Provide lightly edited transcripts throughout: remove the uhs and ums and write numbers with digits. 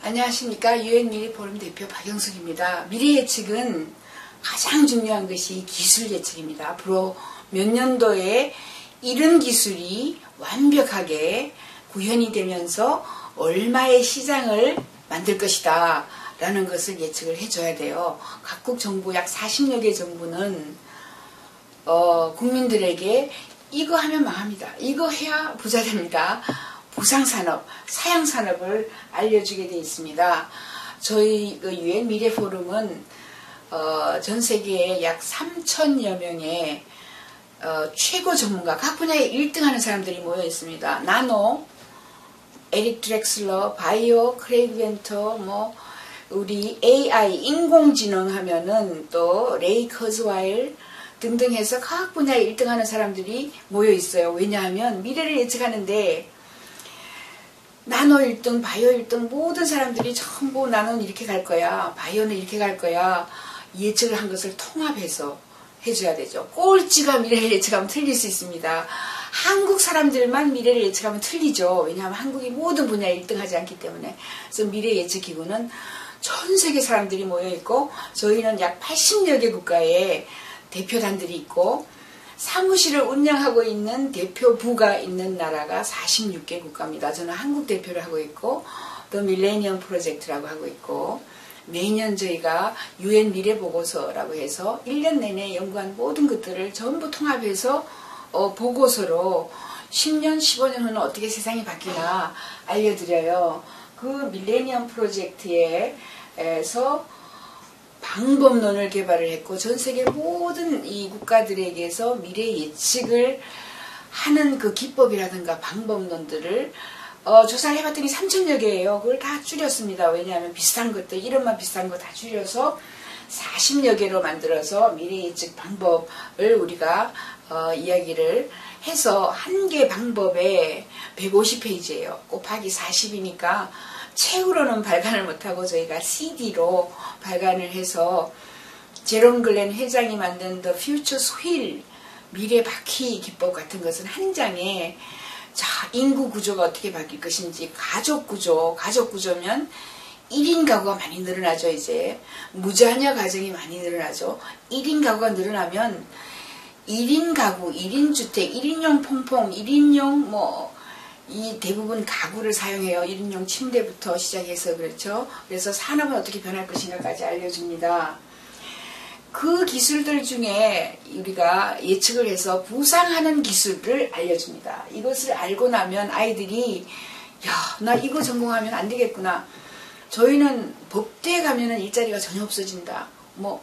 안녕하십니까. 유엔 미래포럼 대표 박영숙입니다. 미래 예측은 가장 중요한 것이 기술 예측입니다. 앞으로 몇 년도에 이런 기술이 완벽하게 구현이 되면서 얼마의 시장을 만들 것이다 라는 것을 예측을 해줘야 돼요. 각국 정부 약 40여 개 정부는 국민들에게 이거 하면 망합니다. 이거 해야 부자 됩니다. 보상산업, 사양산업을 알려주게 되어 있습니다. 저희 유엔 미래포럼은 전 세계에 약 3,000여 명의 최고 전문가, 각 분야에 1등하는 사람들이 모여 있습니다. 나노, 에릭 드렉슬러, 바이오, 크레이그 벤터, 우리 AI, 인공지능 하면은 또 레이 커즈와일 등등 해서 각 분야에 1등하는 사람들이 모여 있어요. 왜냐하면 미래를 예측하는데 나노 1등, 바이오 1등 모든 사람들이 전부 나노는 이렇게 갈 거야, 바이오는 이렇게 갈 거야 예측을 한 것을 통합해서 해줘야 되죠. 꼴찌가 미래를 예측하면 틀릴 수 있습니다. 한국 사람들만 미래를 예측하면 틀리죠. 왜냐하면 한국이 모든 분야에 1등 하지 않기 때문에. 그래서 미래 예측 기구는 전 세계 사람들이 모여있고 저희는 약 80여 개 국가에 대표단들이 있고 사무실을 운영하고 있는 대표부가 있는 나라가 46개 국가입니다. 저는 한국 대표를 하고 있고 또 밀레니엄 프로젝트라고 하고 있고 매년 저희가 유엔 미래보고서라고 해서 1년 내내 연구한 모든 것들을 전부 통합해서 보고서로 10년, 15년 후는 어떻게 세상이 바뀌나 알려드려요. 그 밀레니엄 프로젝트에서 방법론을 개발을 했고 전 세계 모든 이 국가들에게서 미래 예측을 하는 그 기법이라든가 방법론들을 조사를 해봤더니 3,000여 개예요. 그걸 다 줄였습니다. 왜냐하면 비슷한 것들, 이름만 비슷한 거 다 줄여서 40여 개로 만들어서 미래 예측 방법을 우리가 이야기를 해서 한 개 방법에 150페이지예요. 곱하기 40이니까 책으로는 발간을 못하고 저희가 CD로 발간을 해서 제롬 글렌 회장이 만든 The Future's Wheel, 미래 바퀴 기법 같은 것은 한 장에 자, 인구 구조가 어떻게 바뀔 것인지, 가족 구조면 1인 가구가 많이 늘어나죠. 이제 무자녀 가정이 많이 늘어나죠. 1인 가구가 늘어나면 1인 가구, 1인 주택, 1인용 퐁퐁, 1인용 이 대부분 가구를 사용해요. 1인용 침대부터 시작해서 그렇죠. 그래서 산업은 어떻게 변할 것인가까지 알려줍니다. 그 기술들 중에 우리가 예측을 해서 부상하는 기술을 알려줍니다. 이것을 알고 나면 아이들이 야, 나 이거 전공하면 안 되겠구나. 저희는 법대에 가면은 일자리가 전혀 없어진다.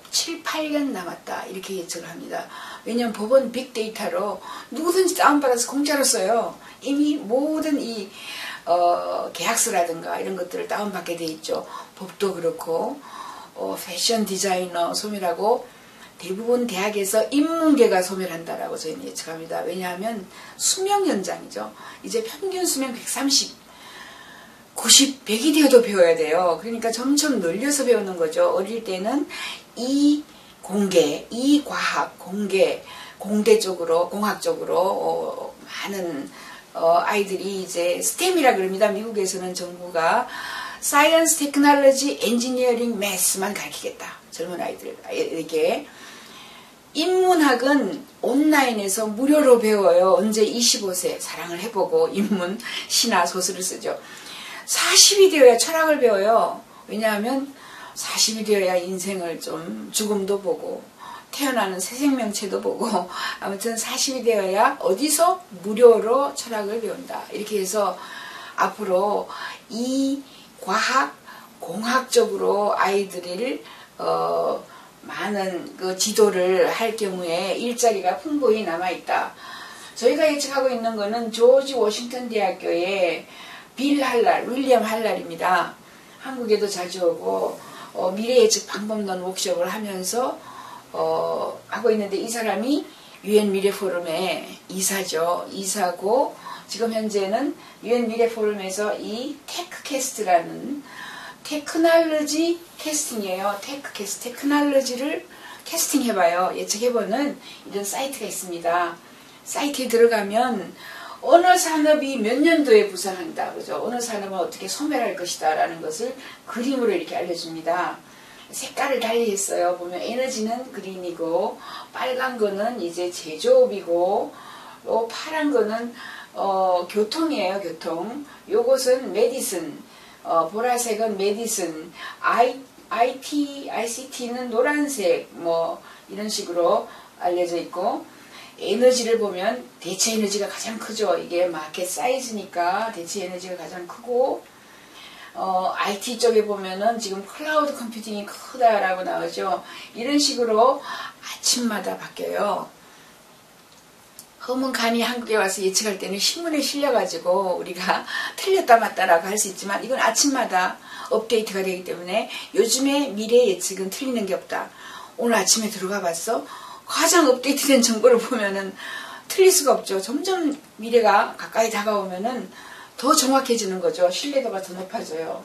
7, 8년 남았다. 이렇게 예측을 합니다. 왜냐하면 법은 빅데이터로 누구든지 다운받아서 공짜로 써요. 이미 모든 이 계약서라든가 이런 것들을 다운받게 돼 있죠. 법도 그렇고 패션 디자이너 소멸하고 대부분 대학에서 인문계가 소멸한다라고 저희는 예측합니다. 왜냐하면 수명 연장이죠. 이제 평균 수명 130, 90, 100이 되어도 배워야 돼요. 그러니까 점점 늘려서 배우는 거죠. 어릴 때는 이 공계, 이 과학, 공대 쪽으로, 공학 쪽으로 많은 아이들이 이제 스템이라 그럽니다. 미국에서는 정부가 사이언스, 테크놀로지, 엔지니어링, 매스만 가르치겠다. 젊은 아이들에게. 인문학은 온라인에서 무료로 배워요. 언제 25세 사랑을 해보고 인문, 시나 소설을 쓰죠. 40이 되어야 철학을 배워요. 왜냐하면 40이 되어야 인생을 좀 죽음도 보고 태어나는 새 생명체도 보고 아무튼 40이 되어야 어디서 무료로 철학을 배운다. 이렇게 해서 앞으로 이 과학, 공학 쪽으로 아이들을 많은 그 지도를 할 경우에 일자리가 풍부히 남아있다. 저희가 예측하고 있는 거는 조지 워싱턴 대학교의 빌 할랄, 윌리엄 할랄입니다. 한국에도 자주 오고 미래 예측 방법론 워크숍을 하면서 하고 있는데 이 사람이 유엔 미래 포럼의 이사죠. 이사고 지금 현재는 유엔 미래 포럼에서 이 테크캐스트라는 테크놀로지 캐스팅이에요. 테크놀로지를 캐스팅해봐요. 예측해보는 이런 사이트가 있습니다. 사이트에 들어가면 어느 산업이 몇 년도에 부상한다. 그죠? 어느 산업은 어떻게 소멸할 것이다. 라는 것을 그림으로 이렇게 알려줍니다. 색깔을 달리 했어요. 보면 에너지는 그린이고, 빨간 거는 이제 제조업이고, 또 파란 거는 교통이에요. 교통. 요것은 메디슨, 보라색은 메디슨, ICT는 노란색, 뭐 이런 식으로 알려져 있고, 에너지를 보면 대체 에너지가 가장 크죠. 이게 마켓 사이즈니까 대체 에너지가 가장 크고, IT 쪽에 보면은 지금 클라우드 컴퓨팅이 크다라고 나오죠. 이런 식으로 아침마다 바뀌어요. 허문간이 한국에 와서 예측할 때는 신문에 실려가지고 우리가 틀렸다 맞다라고 할 수 있지만 이건 아침마다 업데이트가 되기 때문에 요즘의 미래 예측은 틀리는 게 없다. 오늘 아침에 들어가 봤어? 가장 업데이트된 정보를 보면은 틀릴 수가 없죠. 점점 미래가 가까이 다가오면은 더 정확해지는 거죠. 신뢰도가 더 높아져요.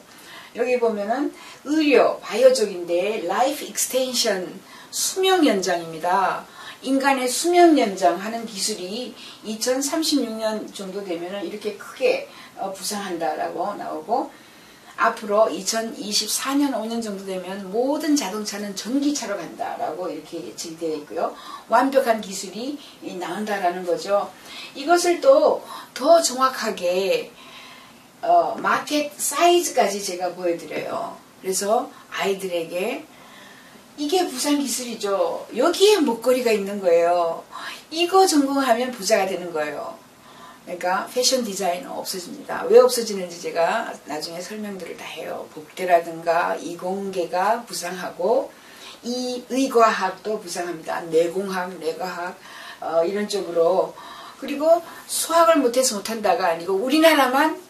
여기 보면은 의료, 바이오 쪽인데 라이프 익스텐션, 수명 연장입니다. 인간의 수명 연장하는 기술이 2036년 정도 되면은 이렇게 크게 부상한다라고 나오고, 앞으로 2024년 5년 정도 되면 모든 자동차는 전기차로 간다라고 이렇게 예측이 되어 있고요. 완벽한 기술이 나온다라는 거죠. 이것을 또 더 정확하게 마켓 사이즈까지 제가 보여드려요. 그래서 아이들에게 이게 부산 기술이죠. 여기에 목걸이가 있는 거예요. 이거 전공하면 부자가 되는 거예요. 그러니까 패션 디자인은 없어집니다. 왜 없어지는지 제가 나중에 설명들을 다 해요. 복대라든가 이공계가 부상하고, 이 의과학도 부상합니다. 뇌공학, 뇌과학 이런 쪽으로. 그리고 수학을 못해서 못한다가 아니고 우리나라만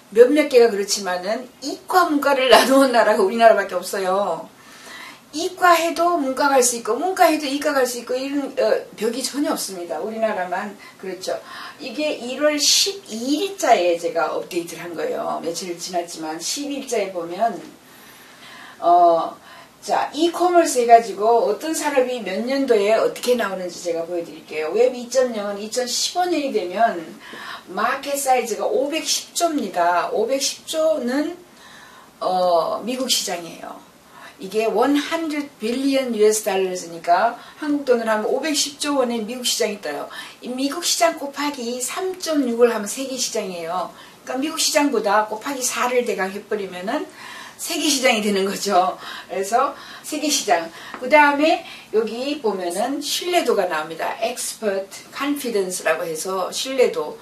몇몇 개가 그렇지만은 이과 문과를 나누는 나라가 우리나라밖에 없어요. 이과해도 문과 갈 수 있고 문과해도 이과 갈 수 있고 이런 벽이 전혀 없습니다. 우리나라만 그렇죠. 이게 1월 12일자에 제가 업데이트를 한 거예요. 며칠 지났지만 12일자에 보면 자, 이커머스 해가지고 어떤 산업이 몇 년도에 어떻게 나오는지 제가 보여드릴게요. 웹 2.0은 2015년이 되면 마켓 사이즈가 510조입니다. 510조는 미국 시장이에요. 이게 100 빌리언 US 달러니까 한국 돈으로 하면 510조 원의 미국 시장이 떠요. 이 미국 시장 곱하기 3.6을 하면 세계 시장이에요. 그러니까 미국 시장보다 곱하기 4를 대강 해버리면은 세계 시장이 되는 거죠. 그래서 세계 시장. 그 다음에 여기 보면은 신뢰도가 나옵니다. Expert Confidence라고 해서 신뢰도.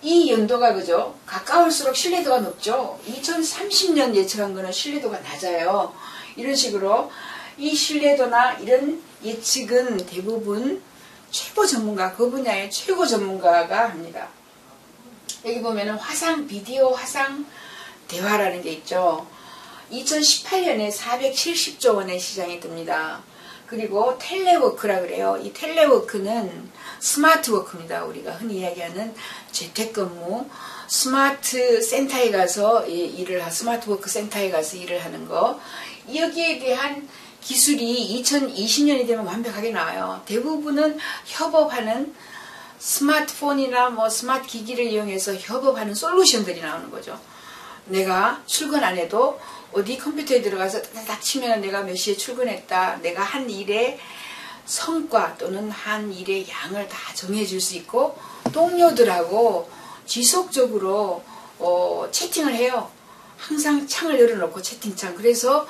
이 연도가 그죠? 가까울수록 신뢰도가 높죠. 2030년 예측한 거는 신뢰도가 낮아요. 이런 식으로 이 신뢰도나 이런 예측은 대부분 최고 전문가, 그 분야의 최고 전문가가 합니다. 여기 보면은 화상, 비디오 화상 대화라는 게 있죠. 2018년에 470조 원의 시장이 뜹니다. 그리고 텔레워크라 그래요. 이 텔레워크는 스마트워크입니다. 우리가 흔히 이야기하는 재택근무, 스마트 센터에 가서 스마트워크 센터에 가서 일을 하는 거. 여기에 대한 기술이 2020년이 되면 완벽하게 나와요. 대부분은 협업하는 스마트폰이나 뭐 스마트 기기를 이용해서 협업하는 솔루션들이 나오는 거죠. 내가 출근 안 해도 어디 컴퓨터에 들어가서 딱 치면 내가 몇 시에 출근했다. 내가 한 일의 성과 또는 한 일의 양을 다 정해줄 수 있고, 동료들하고 지속적으로 채팅을 해요. 항상 창을 열어놓고 채팅창. 그래서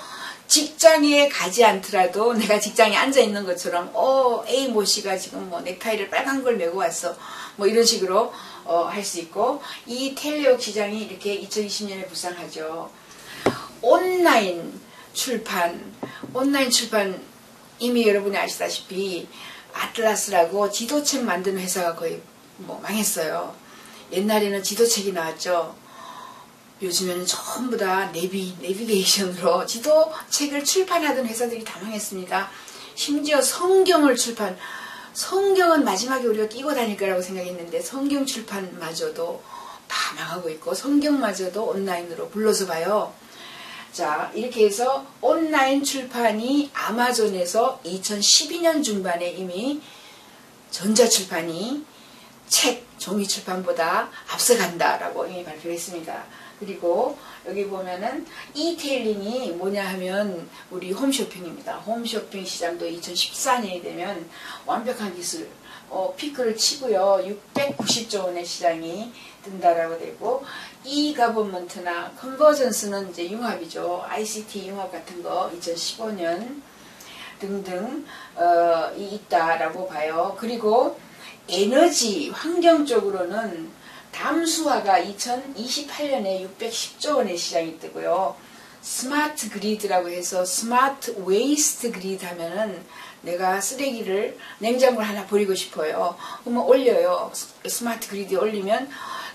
직장에 가지 않더라도 내가 직장에 앉아 있는 것처럼 A 모 씨가 지금 뭐 넥타이를 빨간 걸 메고 왔어. 뭐 이런 식으로 할 수 있고, 이 텔레옥 시장이 이렇게 2020년에 부상하죠. 온라인 출판 이미 여러분이 아시다시피 아틀라스라고 지도책 만드는 회사가 거의 뭐 망했어요. 옛날에는 지도책이 나왔죠. 요즘에는 전부 다 내비게이션으로 지도책을 출판하던 회사들이 다 망했습니다. 심지어 성경을 성경은 마지막에 우리가 끼고 다닐 거라고 생각했는데 성경 출판마저도 다 망하고 있고, 성경마저도 온라인으로 불러서 봐요. 자, 이렇게 해서 온라인 출판이 아마존에서 2012년 중반에 이미 전자출판이 책, 종이 출판보다 앞서간다라고 이미 발표했습니다. 그리고 여기 보면은 이테일링이 뭐냐 하면 우리 홈쇼핑입니다. 홈쇼핑 시장도 2014년이 되면 완벽한 기술, 피크를 치고요. 690조 원의 시장이 든다라고 되고, 이가버먼트나 컨버전스는 이제 융합이죠. ICT 융합 같은 거 2015년 등등 있다라고 봐요. 그리고 에너지 환경 쪽으로는 담수화가 2028년에 610조 원의 시장이 뜨고요. 스마트 그리드라고 해서 스마트 웨이스트 그리드 하면은 내가 쓰레기를 냉장고를 하나 버리고 싶어요. 그러면 올려요. 스마트 그리드에 올리면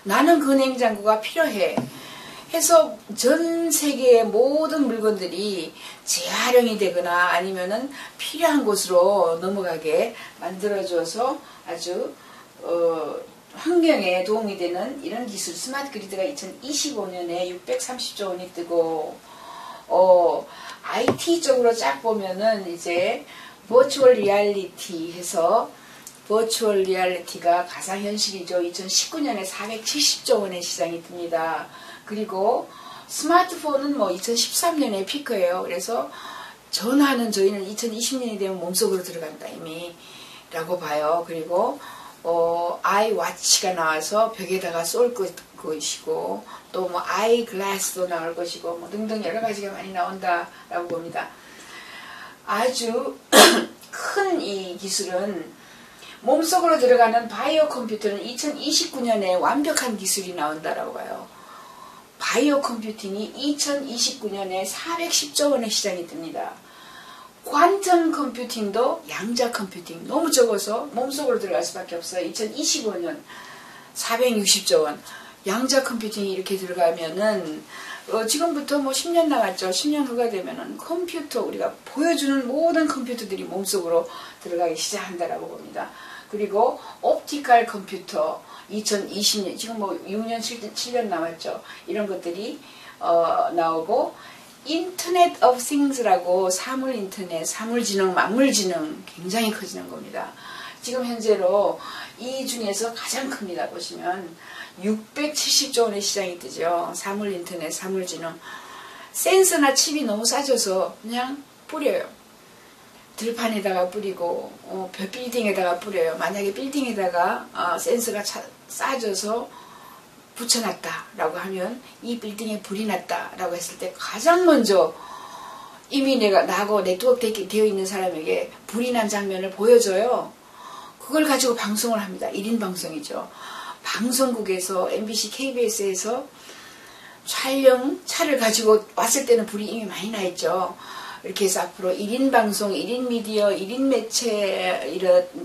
나는 그 냉장고가 필요해. 해서 전 세계의 모든 물건들이 재활용이 되거나 아니면은 필요한 곳으로 넘어가게 만들어줘서 아주 환경에 도움이 되는 이런 기술 스마트 그리드가 2025년에 630조 원이 뜨고, IT 쪽으로 쫙 보면은 이제 버추얼 리얼리티 해서 버추얼 리얼리티가 가상현실이죠. 2019년에 470조 원의 시장이 듭니다. 그리고 스마트폰은 뭐 2013년에 피크예요. 그래서 전화는 저희는 2020년이 되면 몸속으로 들어간다 이미 라고 봐요. 그리고 아이워치가 나와서 벽에다가 쏠 것이고 또 뭐 아이글라스도 나올 것이고 뭐 등등 여러 가지가 많이 나온다라고 봅니다. 아주 큰 이 기술은 몸속으로 들어가는 바이오 컴퓨터는 2029년에 완벽한 기술이 나온다라고 봐요. 바이오 컴퓨팅이 2029년에 410조 원의 시장이 듭니다. 퀀텀 컴퓨팅도 양자 컴퓨팅 너무 적어서 몸속으로 들어갈 수밖에 없어요. 2025년 460조 원. 양자 컴퓨팅이 이렇게 들어가면은 지금부터 뭐 10년 남았죠. 10년 후가 되면은 컴퓨터 우리가 보여주는 모든 컴퓨터들이 몸속으로 들어가기 시작한다라고 봅니다. 그리고 옵티컬 컴퓨터 2020년 지금 뭐 6년 7년 남았죠. 이런 것들이 나오고 인터넷 오브 싱스라고 사물 인터넷, 사물지능, 만물지능 굉장히 커지는 겁니다. 지금 현재로 이 중에서 가장 큽니다. 보시면 670조 원의 시장이 뜨죠. 사물 인터넷, 사물지능. 센서나 칩이 너무 싸져서 그냥 뿌려요. 들판에다가 뿌리고 빌딩에다가 뿌려요. 만약에 빌딩에다가 센서가 싸져서 붙여놨다라고 하면 이 빌딩에 불이 났다라고 했을 때 가장 먼저 이미 나하고 네트워크 되어 있는 사람에게 불이 난 장면을 보여줘요. 그걸 가지고 방송을 합니다. 1인 방송이죠. 방송국에서 MBC, KBS에서 촬영차를 가지고 왔을 때는 불이 이미 많이 나 있죠. 이렇게 해서 앞으로 1인 방송, 1인 미디어, 1인 매체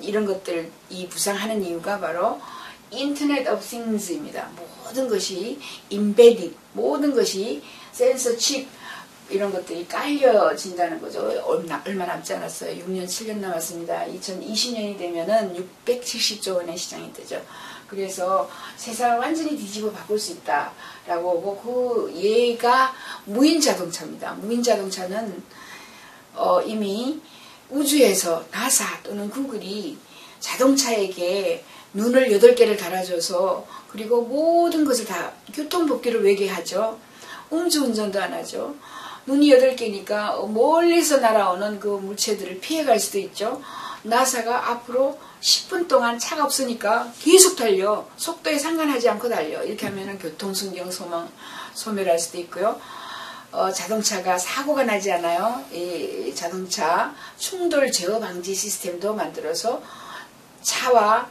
이런 것들이 부상하는 이유가 바로 인터넷 오브 싱스입니다. 모든 것이 인베딕, 모든 것이 센서 칩 이런 것들이 깔려진다는 거죠. 얼마 남지 않았어요. 6년, 7년 남았습니다. 2020년이 되면은 670조 원의 시장이 되죠. 그래서 세상을 완전히 뒤집어 바꿀 수 있다라고 하고 그 예가 무인 자동차입니다. 무인 자동차는 이미 우주에서 나사 또는 구글이 자동차에게 눈을 8개를 달아줘서 그리고 모든 것을 다 교통법규를 외계하죠. 음주운전도 안 하죠. 눈이 8개니까 멀리서 날아오는 그 물체들을 피해갈 수도 있죠. 나사가 앞으로 10분 동안 차가 없으니까 계속 달려. 속도에 상관하지 않고 달려. 이렇게 하면은 교통순경 소멸할 수도 있고요. 자동차가 사고가 나지 않아요. 이 자동차 충돌 제어 방지 시스템도 만들어서 차와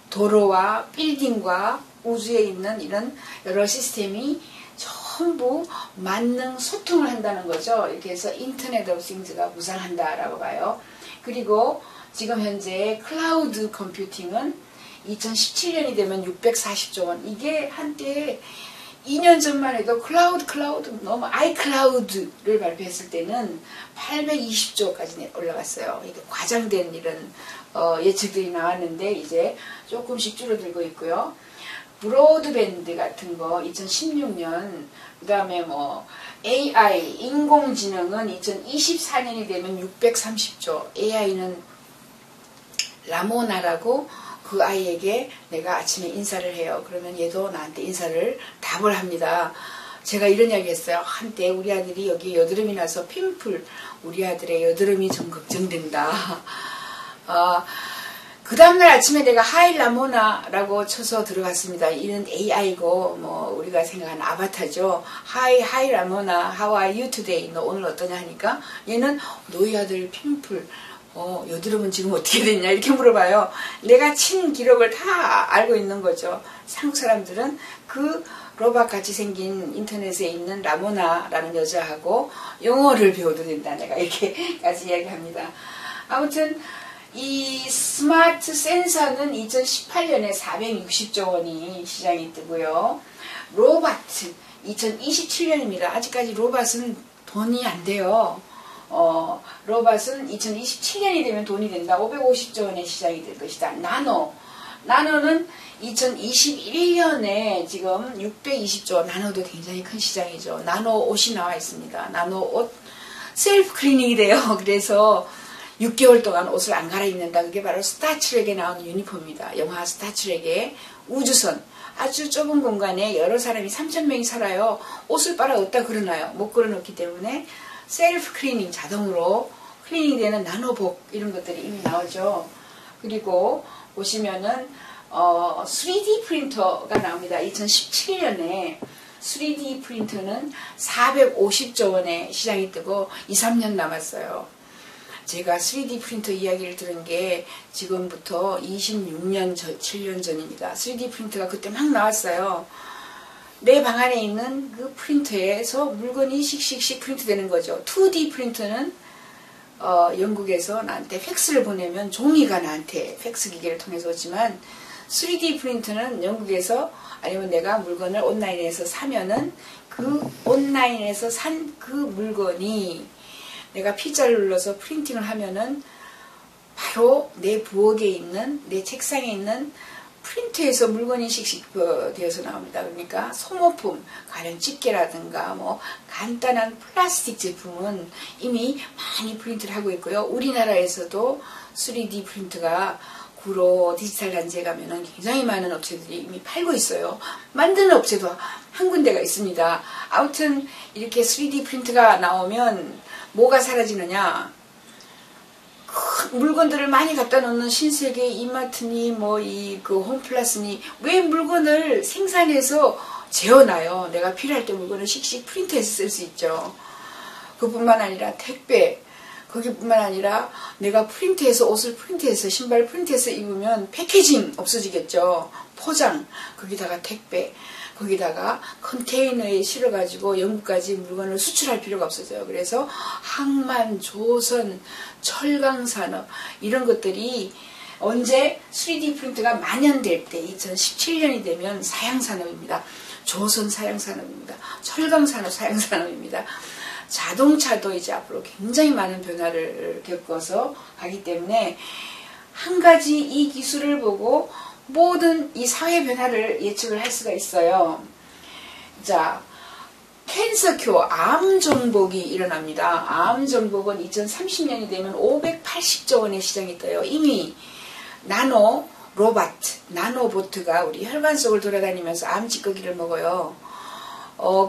도로와 빌딩과 우주에 있는 이런 여러 시스템이 전부 만능 소통을 한다는 거죠. 이렇게 해서 인터넷 오브 싱스가 무상한다라고 봐요. 그리고 지금 현재 클라우드 컴퓨팅은 2017년이 되면 640조 원. 이게 한때 2년 전만 해도 클라우드 너무 아이클라우드를 발표했을 때는 820조까지 올라갔어요. 이게 과장된 이런 예측들이 나왔는데 이제 조금씩 줄어들고 있고요. 브로드밴드 같은 거 2016년 그 다음에 뭐 AI 인공지능은 2024년이 되면 630조 AI는 라모나라고 그 아이에게 내가 아침에 인사를 해요. 그러면 얘도 나한테 인사를 답을 합니다. 제가 이런 이야기 했어요. 한때 우리 아들이 여기 여드름이 나서 핀풀, 우리 아들의 여드름이 좀 걱정된다. 그 다음날 아침에 내가 하이 라모나라고 쳐서 들어갔습니다. 이는 AI고 뭐 우리가 생각하는 아바타죠. 하이 라모나, how are you today? 너 오늘 어떠냐 하니까 얘는 너희 아들 핀풀, 여드름은 지금 어떻게 됐냐 이렇게 물어봐요. 내가 친 기록을 다 알고 있는 거죠. 한국 사람들은 그 로봇같이 생긴 인터넷에 있는 라모나라는 여자하고 영어를 배워도 된다. 내가 이렇게까지 이야기합니다. 아무튼 이 스마트 센서는 2018년에 460조 원이 시장이 뜨고요. 로봇 2027년입니다. 아직까지 로봇은 돈이 안 돼요. 로봇은 2027년이 되면 돈이 된다. 550조 원의 시장이 될 것이다. 나노는 2021년에 지금 620조, 나노도 굉장히 큰 시장이죠. 나노 옷이 나와 있습니다. 나노 옷 셀프 클리닝이 돼요. 그래서 6개월 동안 옷을 안 갈아입는다. 그게 바로 스타트랙에 나오는 유니폼입니다. 영화 스타트랙의 우주선. 아주 좁은 공간에 여러 사람이 3,000명이 살아요. 옷을 빨아 어디다 걸어놔요. 못 걸어놓기 때문에 셀프 클리닝, 자동으로 클리닝 되는 나노복 이런 것들이 이미 나오죠. 그리고 보시면은 3D 프린터가 나옵니다. 2017년에 3D 프린터는 450조 원의 시장이 뜨고 2, 3년 남았어요. 제가 3D 프린터 이야기를 들은 게 지금부터 26년, 7년 전입니다. 3D 프린터가 그때 막 나왔어요. 내 방 안에 있는 그 프린터에서 물건이 씩씩씩 프린트 되는 거죠. 2D 프린터는 영국에서 나한테 팩스를 보내면 종이가 나한테 팩스 기계를 통해서 오지만 3D 프린터는 영국에서 아니면 내가 물건을 온라인에서 사면은 그 온라인에서 산 그 물건이 내가 피자를 눌러서 프린팅을 하면은 바로 내 부엌에 있는 내 책상에 있는 프린터에서 물건이 씩씩 되어서 나옵니다. 그러니까 소모품, 가령 집게라든가 뭐 간단한 플라스틱 제품은 이미 많이 프린트를 하고 있고요. 우리나라에서도 3D 프린터가 구로 디지털 단지에 가면은 굉장히 많은 업체들이 이미 팔고 있어요. 만드는 업체도 한 군데가 있습니다. 아무튼 이렇게 3D 프린터가 나오면 뭐가 사라지느냐? 큰 물건들을 많이 갖다 놓는 신세계 이마트니 뭐 그 홈플러스니 왜 물건을 생산해서 재워놔요? 내가 필요할 때 물건을 씩씩 프린트해서 쓸 수 있죠. 그뿐만 아니라 택배, 거기뿐만 아니라 내가 프린트해서 옷을 프린트해서 신발 프린트해서 입으면 패키징 없어지겠죠. 포장, 거기다가 택배, 거기다가 컨테이너에 실어가지고 영국까지 물건을 수출할 필요가 없어져요. 그래서 항만, 조선, 철강산업 이런 것들이 언제 3D 프린트가 만연될 때 2017년이 되면 사양산업입니다. 조선 사양산업입니다. 철강산업 사양산업입니다. 자동차도 이제 앞으로 굉장히 많은 변화를 겪어서 가기 때문에 한 가지 이 기술을 보고 모든 이 사회 변화를 예측을 할 수가 있어요. 자, 캔서큐어, 암 정복이 일어납니다. 암 정복은 2030년이 되면 580조 원의 시장이 떠요. 이미 나노 로봇, 나노보트가 우리 혈관 속을 돌아다니면서 암 찌꺼기를 먹어요.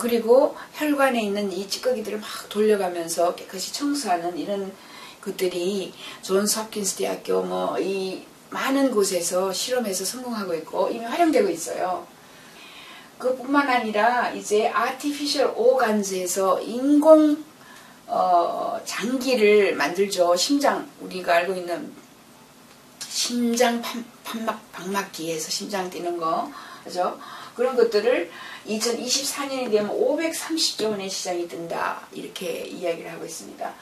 그리고 혈관에 있는 이 찌꺼기들을 막 돌려가면서 깨끗이 청소하는 이런 것들이 존스 홉킨스 대학교 뭐 이 많은 곳에서 실험해서 성공하고 있고 이미 활용되고 있어요. 그뿐만 아니라 이제 아티피셜 오간즈에서 인공 장기를 만들죠. 심장, 우리가 알고 있는 심장 박막기에서 심장 뛰는 거, 그죠? 그런 것들을 2024년이 되면 530조 원의 시장이 뜬다. 이렇게 이야기를 하고 있습니다.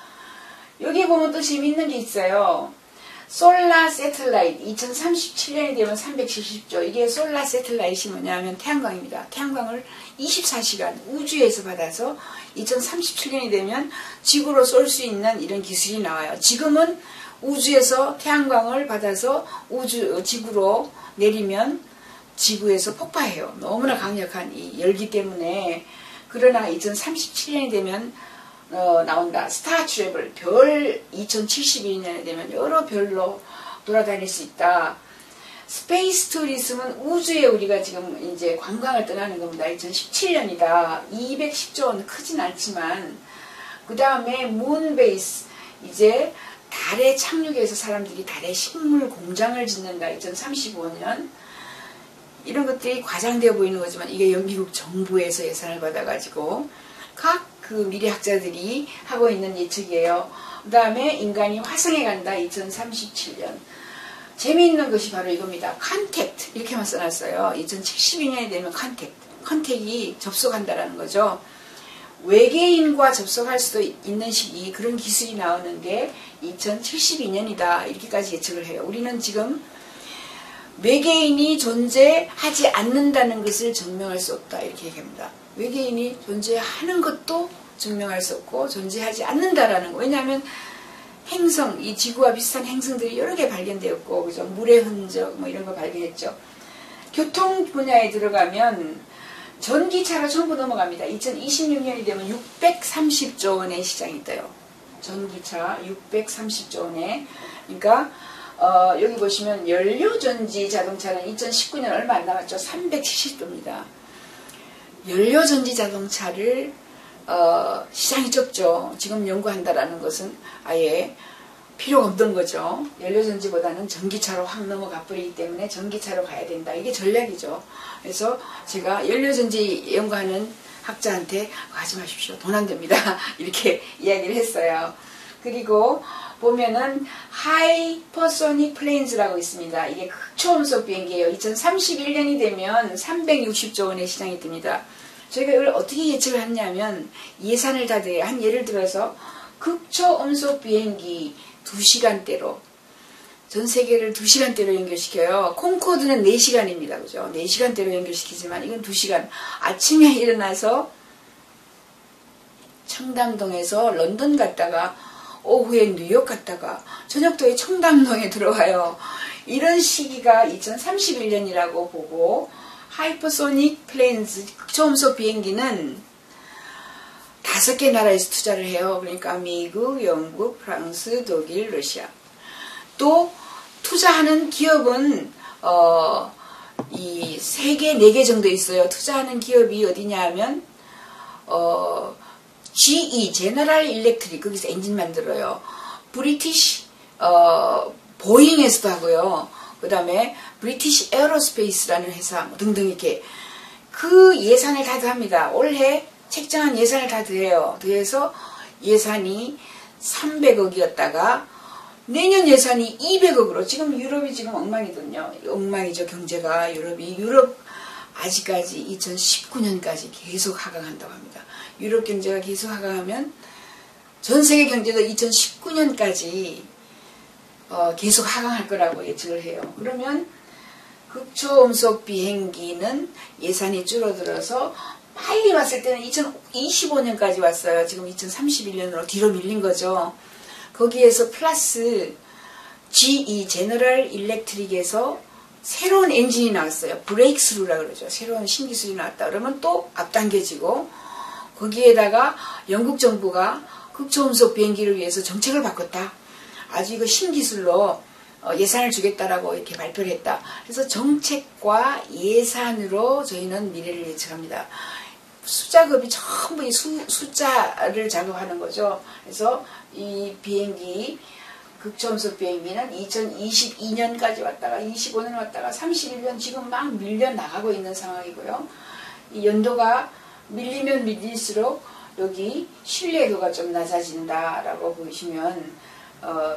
여기 보면 또 재미있는 게 있어요. 솔라 세틀라이트 2037년이 되면 370조. 이게 솔라 세틀라이트이 뭐냐면 태양광입니다. 태양광을 24시간 우주에서 받아서 2037년이 되면 지구로 쏠 수 있는 이런 기술이 나와요. 지금은 우주에서 태양광을 받아서 지구로 내리면 지구에서 폭파해요. 너무나 강력한 이 열기 때문에. 그러나 2037년이 되면 나온다. 스타 트래블, 별 2072년이 되면 여러 별로 돌아다닐 수 있다. 스페이스 투리즘은 우주에 우리가 지금 이제 관광을 떠나는 겁니다. 2017년이다. 210조 원 크진 않지만, 그 다음에 문베이스, 이제 달에 착륙해서 사람들이 달에 식물 공장을 짓는다. 2035년. 이런 것들이 과장되어 보이는 거지만 이게 미국 정부에서 예산을 받아가지고 각 그 미래학자들이 하고 있는 예측이에요. 그 다음에 인간이 화성에 간다. 2037년. 재미있는 것이 바로 이겁니다. 컨택트 이렇게만 써놨어요. 2072년이 되면 컨택이 접속한다라는 거죠. 외계인과 접속할 수도 있는 시기, 그런 기술이 나오는 게 2072년이다. 이렇게까지 예측을 해요. 우리는 지금 외계인이 존재하지 않는다는 것을 증명할 수 없다. 이렇게 얘기합니다. 외계인이 존재하는 것도 증명할 수 없고 존재하지 않는다라는 거. 왜냐하면 행성, 이 지구와 비슷한 행성들이 여러 개 발견되었고, 그죠? 물의 흔적, 뭐 이런 거 발견했죠. 교통 분야에 들어가면 전기차가 전부 넘어갑니다. 2026년이 되면 630조 원의 시장이 떠요. 전기차 630조 원에. 그러니까 여기 보시면 연료전지 자동차는 2019년 얼마 안 남았죠. 370조입니다. 연료전지 자동차를 시장이 좁죠. 지금 연구한다라는 것은 아예 필요가 없던 거죠. 연료전지보다는 전기차로 확 넘어가 버리기 때문에 전기차로 가야 된다. 이게 전략이죠. 그래서 제가 연료전지 연구하는 학자한테 하지 마십시오. 돈 안 됩니다. 이렇게 이야기를 했어요. 그리고 보면은 하이퍼소닉 플레인즈라고 있습니다. 이게 극초음속 비행기예요. 2031년이 되면 360조 원의 시장이 뜹니다. 저희가 이걸 어떻게 예측을 했냐면 예산을 다 대요. 한 예를 들어서 극초음속 비행기 2시간대로 전 세계를 2시간대로 연결시켜요. 콩코드는 4시간입니다. 그죠? 4시간대로 연결시키지만 이건 2시간. 아침에 일어나서 청담동에서 런던 갔다가 오후에 뉴욕 갔다가 저녁도에 청담동에 들어와요. 이런 시기가 2031년이라고 보고 하이퍼소닉 플레인즈 극초음속 비행기는 5개 나라에서 투자를 해요. 그러니까 미국, 영국, 프랑스, 독일, 러시아. 또 투자하는 기업은 이 3개, 4개 정도 있어요. 투자하는 기업이 어디냐 하면 GE, 제너럴 일렉트릭, 거기서 엔진 만들어요. 브리티시, 보잉에서도 하고요. 그 다음에 브리티시 에어로스페이스라는 회사 등등 이렇게 그 예산을 다 더합니다. 올해 책정한 예산을 다 더해요. 더해서 예산이 300억이었다가 내년 예산이 200억으로 지금 유럽이 지금 엉망이거든요. 엉망이죠. 경제가 유럽 아직까지 2019년까지 계속 하강한다고 합니다. 유럽 경제가 계속 하강하면 전 세계 경제도 2019년까지 계속 하강할 거라고 예측을 해요. 그러면 극초음속 비행기는 예산이 줄어들어서 빨리 왔을 때는 2025년까지 왔어요. 지금 2031년으로 뒤로 밀린 거죠. 거기에서 플러스 GE, 제너럴 일렉트릭에서 새로운 엔진이 나왔어요. 브레이크스루라 그러죠. 새로운 신기술이 나왔다. 그러면 또 앞당겨지고 거기에다가 영국 정부가 극초음속 비행기를 위해서 정책을 바꿨다. 아주 이거 신기술로 예산을 주겠다라고 이렇게 발표를 했다. 그래서 정책과 예산으로 저희는 미래를 예측합니다. 숫자급이 전부 이 숫자를 작업하는 거죠. 그래서 이 비행기, 극초음속 비행기는 2022년까지 왔다가 25년 왔다가 31년 지금 막 밀려 나가고 있는 상황이고요. 이 연도가 밀리면 밀릴수록 여기 신뢰도가 좀 낮아진다라고 보시면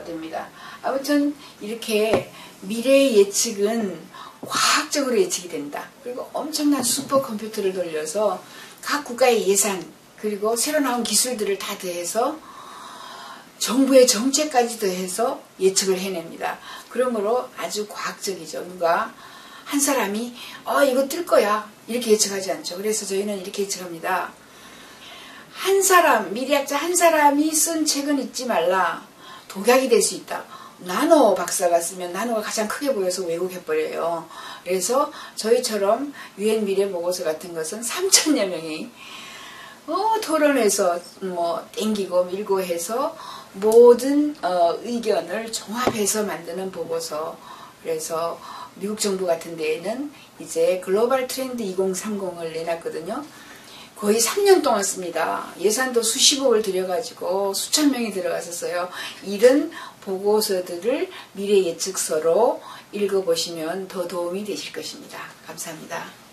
됩니다. 아무튼 이렇게 미래의 예측은 과학적으로 예측이 된다. 그리고 엄청난 슈퍼컴퓨터를 돌려서 각 국가의 예산 그리고 새로 나온 기술들을 다 더해서 정부의 정책까지 더해서 예측을 해냅니다. 그러므로 아주 과학적이죠. 누가 한 사람이 이거 뜰 거야 이렇게 예측하지 않죠. 그래서 저희는 이렇게 예측합니다. 한 사람, 미래학자 한 사람이 쓴 책은 읽지 말라. 독약이 될 수 있다. 나노 박사가 쓰면 나노가 가장 크게 보여서 왜곡해버려요. 그래서 저희처럼 유엔 미래 보고서 같은 것은 3,000여 명이 토론해서 땡기고 밀고 해서 모든 의견을 종합해서 만드는 보고서. 그래서 미국 정부 같은 데에는 이제 글로벌 트렌드 2030을 내놨거든요. 거의 3년 동안 씁니다. 예산도 수십억을 들여가지고 수천 명이 들어갔었어요. 이런 보고서들을 미래 예측서로 읽어보시면 더 도움이 되실 것입니다. 감사합니다.